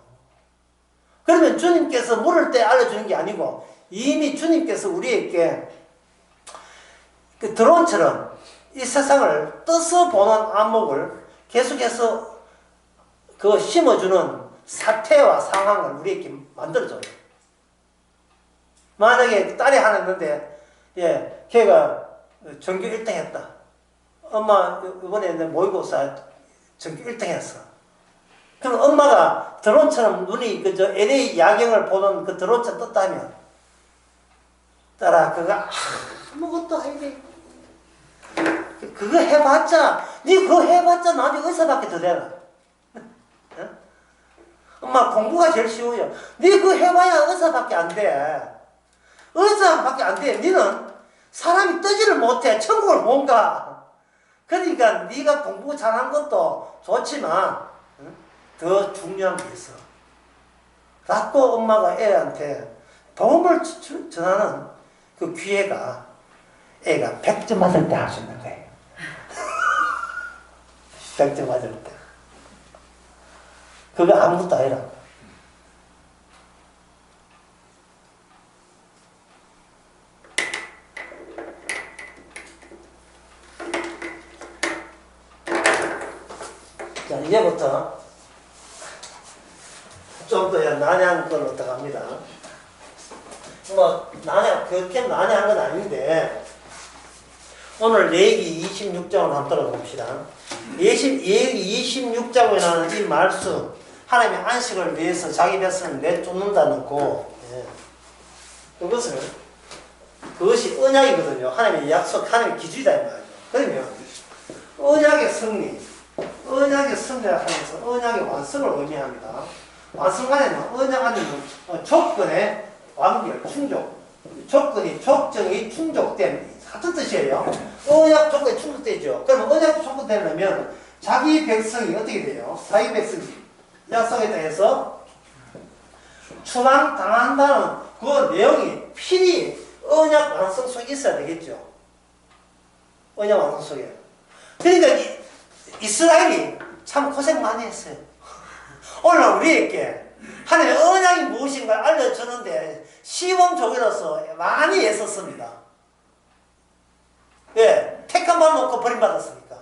그러면 주님께서 물을 때 알려주는 게 아니고 이미 주님께서 우리에게 그 드론처럼 이 세상을 떠서 보는 안목을 계속해서 그 심어주는 사태와 상황을 우리에게 만들어줘요. 만약에 딸이 하나 있는데, 예, 걔가 전교 1등 했다. 엄마, 이번에 모의고사 전교 1등 했어. 그럼 엄마가 드론처럼 눈이 그저 LA 야경을 보는 그 드론처럼 떴다면, 딸아, 그거 아무것도 아니지. 그거 해봤자, 니 그거 해봤자 나중에 의사밖에 더 되나? 어? 엄마, 공부가 제일 쉬워요. 니 그거 해봐야 의사밖에 안 돼. 의사밖에 안 돼. 니는 사람이 뜨지를 못해. 천국을 못 가. 그러니까 니가 공부 잘한 것도 좋지만 더 중요한 게 있어. 라고 엄마가 애한테 도움을 전하는 그 기회가 애가 100점 맞을 때 할 수 있는 거예요. 100점 맞을 때. 그거 아무것도 아니라. 자, 이제부터 좀 더 난해한 걸로 들어갑니다. 뭐, 그렇게 난해한 건 아닌데, 오늘 레위기 26장을 한번 들어봅시다. 레위기 26장에 나오는 이 말씀, 하나님의 안식을 위해서 자기 백성을 내쫓는다는 거, 예. 그것이 언약이거든요. 하나님의 약속, 하나님의 기준이다 이 말이죠. 그러면 언약의 승리를 하면서 언약의 완성을 의미합니다. 완성 안에는 언약 안에는 조건의 완결, 충족. 조건이 충족됨. 같은 뜻이에요. 언약 조건이 충족되죠. 그러면 언약 충족되려면 자기 백성이 어떻게 돼요? 자기 백성이 약속에 대해서 추방당한다는 그 내용이 필히 언약 완성 속에 있어야 되겠죠. 언약 완성 속에. 그러니까 이스라엘이 참 고생 많이 했어요. 오늘 우리에게 하나님의 언약이 무엇인가 알려주는데 시범적으로서 많이 애썼습니다. 예, 택함 받아놓고 버림받았으니까.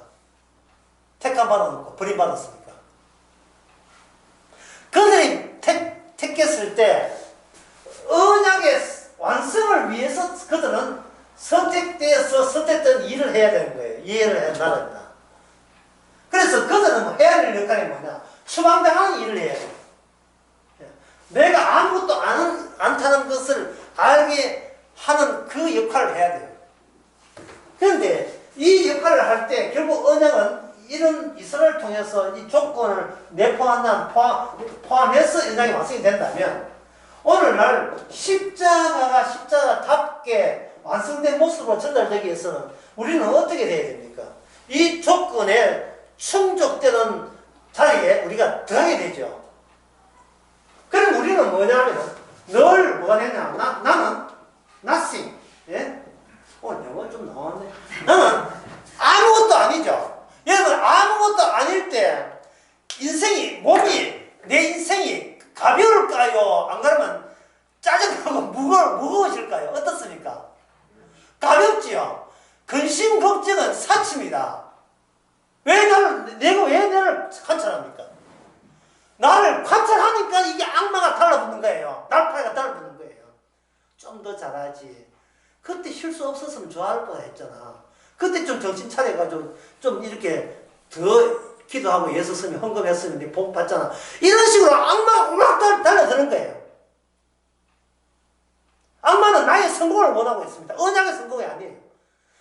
택함 받아놓고 버림받았으니까. 그들이 택했을 때 언약의 완성을 위해서 그들은 선택된 일을 해야 되는 거예요. 이해를 해놔야 된다. 그래서 그들은 해야 될 역할이 뭐냐? 추방당하는 일을 해야 돼요. 내가 아무것도 않다는 것을 알게 하는 그 역할을 해야 돼요. 그런데 이 역할을 할 때 결국 언약은 이런 이스라엘을 통해서 이 조건을 포함해서 언약이 완성이 된다면 오늘날 십자가답게 완성된 모습으로 전달되기 위해서는 우리는 어떻게 돼야 됩니까? 이 조건에 충족되는 자리에 우리가 들어가게 되죠. 그럼 우리는 뭐냐면 늘 뭐가 되냐? 나는 nothing. 예? 오늘 영어 좀 나왔네. 나는 아무것도 아니죠. 여러분 아무것도 아닐 때 내 인생이 가벼울까요? 안 그러면 짜증나고 무거워질까요? 어떻습니까? 가볍지요. 근심 걱정은 사치입니다. 내가 왜 나를 관찰합니까? 나를 관찰하니까 이게 악마가 달라붙는 거예요. 날파리가 달라붙는 거예요. 좀 더 잘하지. 그때 쉴 수 없었으면 좋아할 뻔했잖아. 그때 좀 정신 차려가지고 좀 이렇게 더 기도하고 예수 쓰면 헌금했으면 네 복 받잖아. 이런 식으로 악마가 막 달려드는 거예요. 악마는 나의 성공을 원하고 있습니다. 언약의 성공이 아니에요.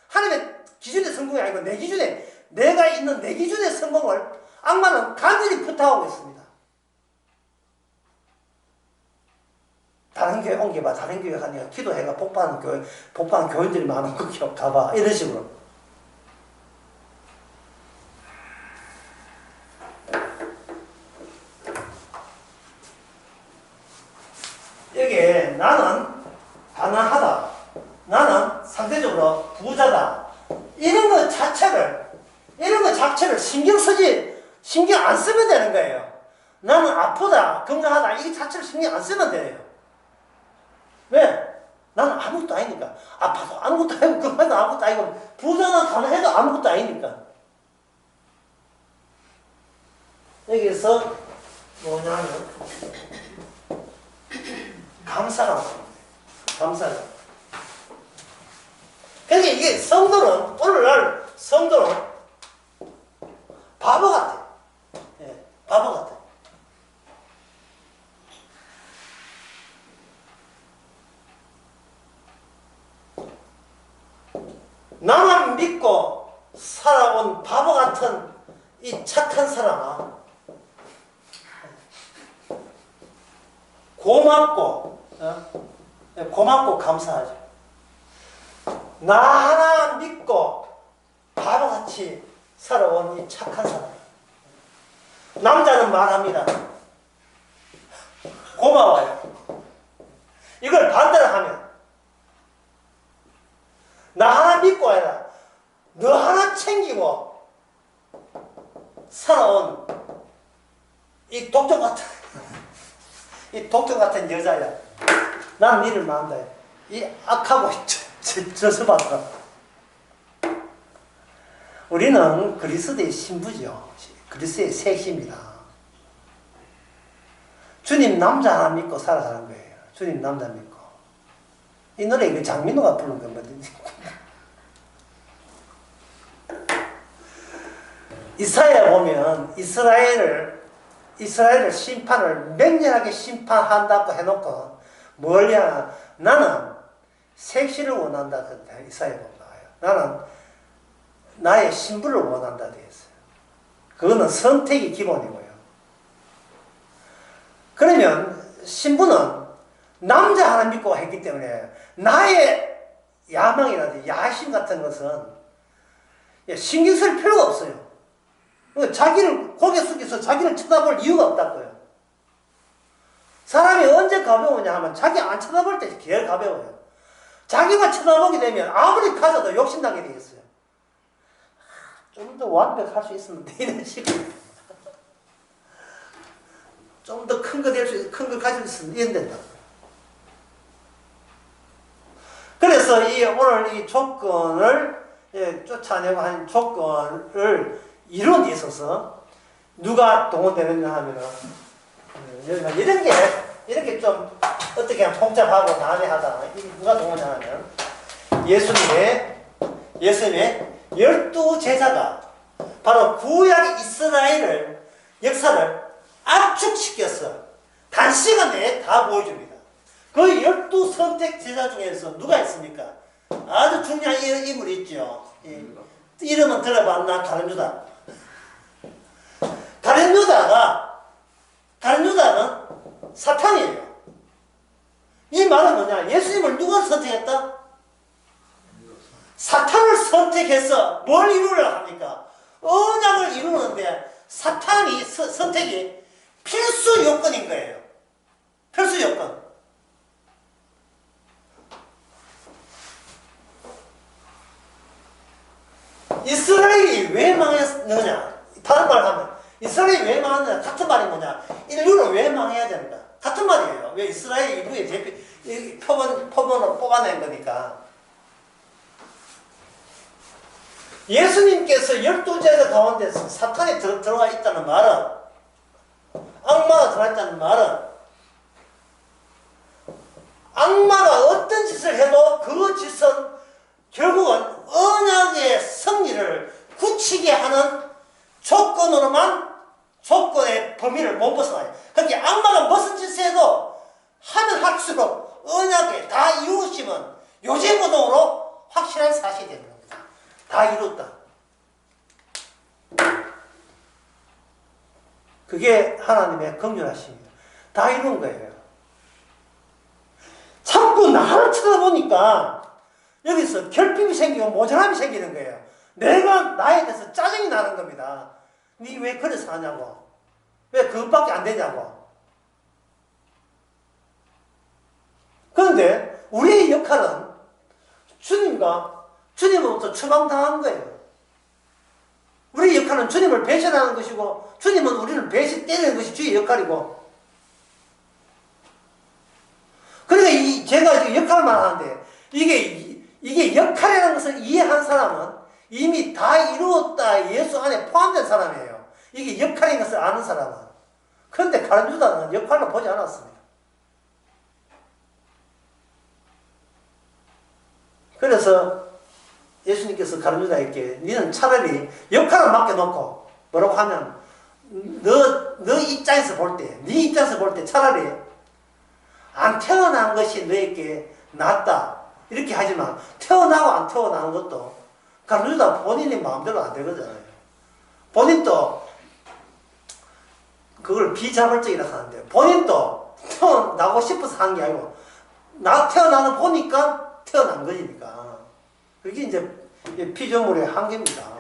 하나님의 기준의 성공이 아니고 내가 있는 내 기준의 성공을 악마는 간절히 부탁하고 있습니다. 다른 교회 옮겨봐. 다른 교회 가니까 기도해가 복받는 교인들이 많은 거 가봐. 이런 식으로. 여기에 나는 가난하다. 나는 상대적으로 부자다. 이런 것 자체를 신경 안 쓰면 되는 거예요. 나는 아프다, 건강하다, 이 자체를 신경 안 쓰면 돼요. 왜? 나는 아무것도 아니니까. 아파도 아무것도 아니고, 급해도 아무것도 아니고, 부자는 가난해도 아무것도 아니니까. 여기서 뭐냐면, 감사가 감사가. 그러니까 이게 성도는, 오늘날 성도는 바보 같아. 예, 바보 같아. 나만 믿고 살아온 바보 같은 이 착한 사람아, 고맙고, 고맙고 감사하죠. 나 하나 믿고 바보같이 살아온 이 착한 사람. 남자는 말합니다. 고마워요. 이걸 반대로 하면, 나 하나 믿고 해라. 너 하나 챙기고 살아온 이 독점 같은 이 독점 같은 여자야. 난 니를 만다. 이 악하고 저서받아. 우리는 그리스도의 신부죠. 그리스도의 색입니다. 주님 남자 하나 믿고 살아가는 거예요. 주님 남자 믿고. 이 노래 이거 장민호가 부른 거거든요. 이사야 보면 이스라엘을 심판을 맹렬하게 심판한다고 해놓고 뭘 하나? 나는 색시를 원한다. 이사야 보면 나와요. 나는 나의 신부를 원한다 되어 있어요. 그거는 선택이 기본이고요. 그러면 신부는 남자 하나 믿고 했기 때문에 나의 야망이라든지 야심 같은 것은 신경 쓸 필요가 없어요. 자기를 고개 숙여서 자기를 쳐다볼 이유가 없다고요. 사람이 언제 가벼우냐 하면 자기 안 쳐다볼 때 제일 가벼워요. 자기가 쳐다보게 되면 아무리 가져도 욕심나게 되겠어요. 좀 더 완벽할 수 있으면 이런 식으로 좀 더 큰 거 될 수 있어, 큰 걸 가질 수 있으면 이런 된다. 그래서 오늘 이 조건을 쫓아내고 하는 조건을 이룬 데 있어서 누가 동원되느냐 하면은 이런 게 이렇게 좀 어떻게 하면 복잡하고 난해하다. 누가 동원하냐면 예수님의 12 제자가 바로 구약 이스라엘을 역사를 압축시켜서 단시간 내에 다 보여줍니다. 그 12 선택 제자 중에서 누가 있습니까? 아주 중요한 인물이 있죠. 이름은 들어봤나? 다른 유다. 다른 유다는 사탄이에요. 이 말은 뭐냐? 예수님을 누가 선택했다? 사탄을 선택해서 뭘 이루려 합니까? 언약을 이루는데 사탄이 선택이 필수 요건인 거예요. 필수 요건. 이스라엘이 왜 망했느냐? 다른 말을 하면 이스라엘이 왜 망했느냐? 같은 말이 뭐냐? 인류는 왜 망해야 되는가? 같은 말이에요. 왜 이스라엘 인류의 대표 표본을 뽑아낸 거니까. 예수님께서 12제자 가운데서 사탄이 들어가 있다는 말은, 악마가 들어가 있다는 말은, 악마가 어떤 짓을 해도 그 짓은 결국은 언약의 승리를 굳히게 하는 조건의 범위를 못 벗어나요. 그러니까 악마가 무슨 짓을 해도 하면 할수록 언약에 다 이루어지면 요제모동으로 확실한 사실이 되는 겁니다. 다 이뤘다. 그게 하나님의 긍휼하심입니다. 다 이룬 거예요. 자꾸 나를 쳐다보니까 여기서 결핍이 생기고 모자람이 생기는 거예요. 내가 나에 대해서 짜증이 나는 겁니다. 니 왜 그래서 하냐고. 왜 그것밖에 안 되냐고. 그런데 우리의 역할은 주님으로부터 추방당한 거예요. 우리의 역할은 주님을 배신하는 것이고 주님은 우리를 때리는 것이 주의 역할이고, 그러니까 제가 지금 역할만 하는데, 이게 역할이라는 것을 이해한 사람은 이미 다 이루었다 예수 안에 포함된 사람이에요. 이게 역할인 것을 아는 사람은. 그런데 가룟 유다는 역할로 보지 않았습니다. 그래서 예수님께서 가룟 유다에게 너는 차라리 역할을 맡겨놓고 뭐라고 하면 너 입장에서 볼 때, 네 입장에서 볼 때 차라리 안 태어난 것이 너에게 낫다 이렇게 하지만 태어나고 안 태어나는 것도 가룟 유다 본인의 마음대로 안 되거든요. 본인도 그걸 비자발적이라 하는데 본인도 태어나고 싶어서 한 게 아니고 태어나는 보니까 태어난 거니까 그게 이제 피조물의 한계입니다.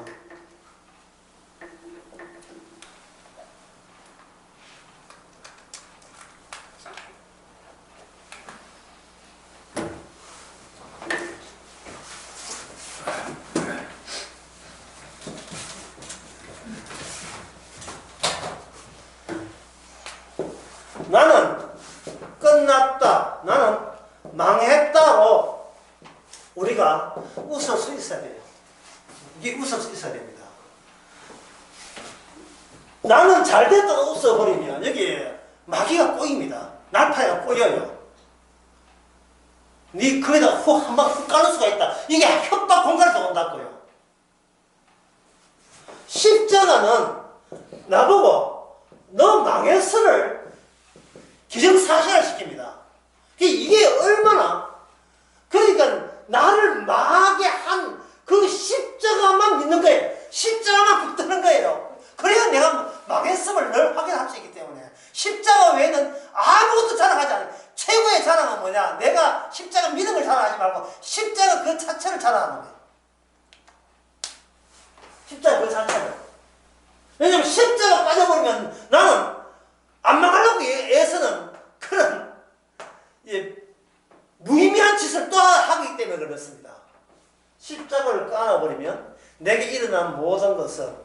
나는 끝났다, 나는 망했다로 우리가 웃을 수 있어야 돼요. 이게 웃을 수 있어야 됩니다. 나는 잘됐다 웃어버리면 여기에 마귀가 꼬입니다. 날파리가 꼬여요. 네 거기다 한 방 훅 까는 수가 있다. 이게 협박 공갈도 온다고요. 십자가는 나보고 너 망했어를 기정사실화 시킵니다. 이게 얼마나, 그러니까 나를 망하게 한 그 십자가만 믿는 거예요. 십자가만 붙드는 거예요. 그래야 내가 망했음을 늘 확인할 수 있기 때문에. 십자가 외에는 아무것도 자랑하지 않아요. 최고의 자랑은 뭐냐? 내가 십자가 믿는 걸 자랑하지 말고 십자가 그 자체를 자랑하는 거예요. 십자가 그 자체를. 왜냐면 십자가 빠져버리면 나는 안 망하려고 애쓰는 그런 무의미한 짓을 또 하기 때문에 그렇습니다. 십자가를 끊어버리면 내게 일어난 모든 것은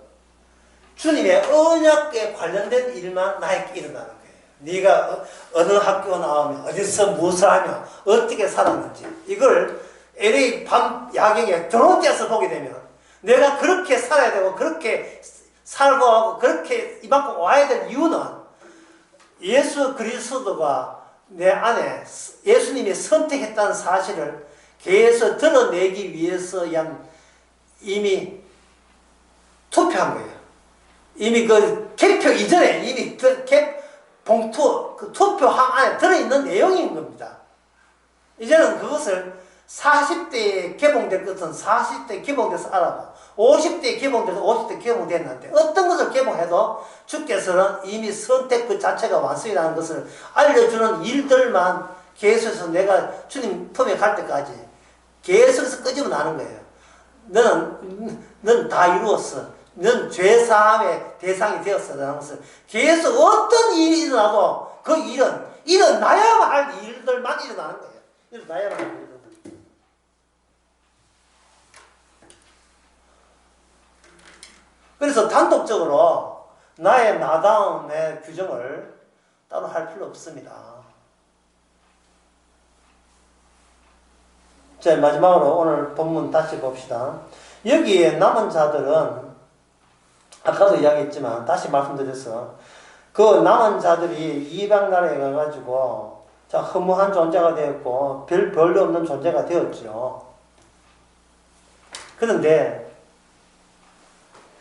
주님의 언약에 관련된 일만 나에게 일어나는 거예요. 네가 어느 학교 나오면 어디서 무엇을 하며 어떻게 살았는지 이걸 LA 밤 야경에 드론 떼서 보게 되면 내가 그렇게 살아야 되고 그렇게 살고 하고 그렇게 이만큼 와야 될 이유는 예수 그리스도가 내 안에 예수님이 선택했다는 사실을 계속 드러내기 위해서 이미 투표한 거예요. 이미 그 개표 이전에 이미 봉투 그 투표함 안에 들어있는 내용인 겁니다. 이제는 그것을 40대에 개봉될 것은 40대에 개봉돼서 알아봐. 50대에 개봉돼서 50대에 개봉됐는데 어떤 것을 개봉해도 주께서는 이미 선택 그 자체가 완성이라는 것을 알려주는 일들만 계속해서 내가 주님 품에 갈 때까지 계속해서 끄집어나는 거예요. 너는 다 이루었어. 넌 죄사함의 대상이 되었어라는 것을 계속 어떤 일이 일어나도 그 일은 일어나야만 할 일들만 일어나는 거예요. 일어나야만 할 일들. 그래서 단독적으로 나의 나다움의 규정을 따로 할 필요 없습니다. 자, 마지막으로 오늘 본문 다시 봅시다. 여기에 남은 자들은 아까도 이야기했지만 다시 말씀드려서 그 남은 자들이 이방 나라에 가가지고 자 허무한 존재가 되었고 별로 없는 존재가 되었죠. 그런데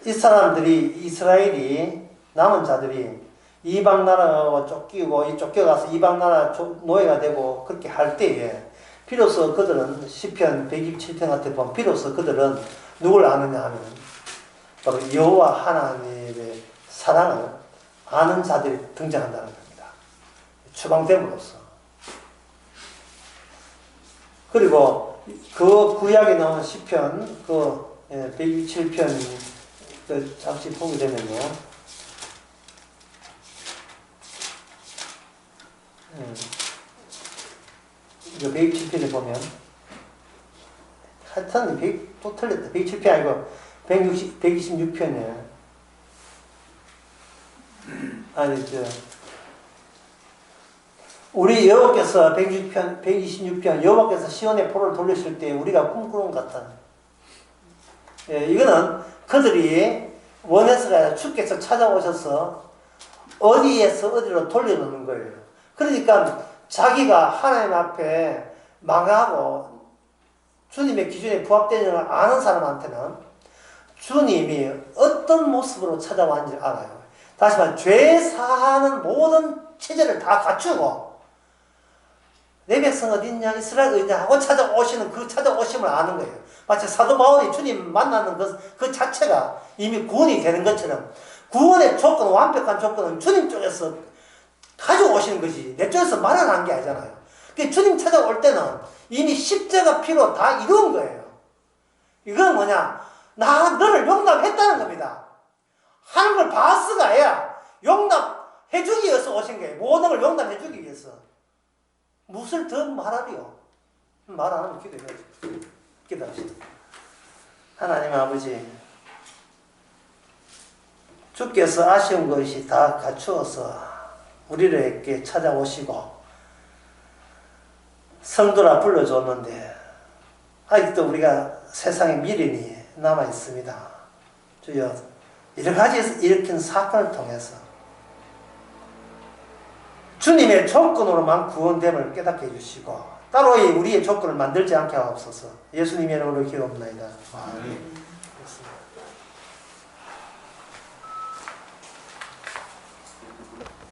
이 사람들이 이스라엘이 남은 자들이 이방 나라가 쫓기고 쫓겨가서 이방 나라 노예가 되고 그렇게 할 때에 비로소 그들은 시편 127편 같은 보면 비로소 그들은 누굴 아느냐 하면 바로 여호와 하나님의 사랑을 아는 자들이 등장한다는 겁니다. 추방됨으로써. 그리고 그 구약에 나온 시편 127편 잠시 보게 되면요. 127편에 보면 하여튼 또 틀렸다. 127편 아니고 126편이에요. 아니 우리 여호와께서 126편 여호와께서 시온의 포로를 돌리실 때 우리가 꿈꾸는 것 같아. 예, 이거는 그들이 원해서가 아니라 주께서 찾아오셔서 어디에서 어디로 돌려놓는 거예요. 그러니까 자기가 하나님 앞에 망하고 주님의 기준에 부합되는 걸 아는 사람한테는 주님이 어떤 모습으로 찾아왔는지 알아요. 다시 말해 죄 사하는 모든 체제를 다 갖추고 내 백성 어딨냐 이스라엘 어딨냐 하고 찾아오시는 그 찾아오심을 아는 거예요. 마치 사도 바울이 주님 만나는 그 자체가 이미 구원이 되는 것처럼 구원의 조건, 완벽한 조건은 주님 쪽에서 가져오시는 것이 내 쪽에서 마련한 게 아니잖아요. 그러니까 주님 찾아올 때는 이미 십자가 피로 다 이루은 거예요. 이건 뭐냐? 나 너를 용납했다는 겁니다. 하는 걸 봤어가 아니라 용납해주기 위해서 오신 거예요. 모든 걸 용납해주기 위해서. 무엇을 더 말하리요? 말 안 하면 기도해야지. 기도합시다. 하나님 아버지, 주께서 아쉬운 것이 다 갖추어서 우리에게 찾아오시고 성도라 불러줬는데 아직도 우리가 세상에 미련이 남아 있습니다. 주여, 여러 가지 일으킨 사건을 통해서 주님의 조건으로만 구원됨을 깨닫게 해주시고 따로 우리의 조건을 만들지 않게 하옵소서. 예수님의 이름으로 기도합니다. 아멘.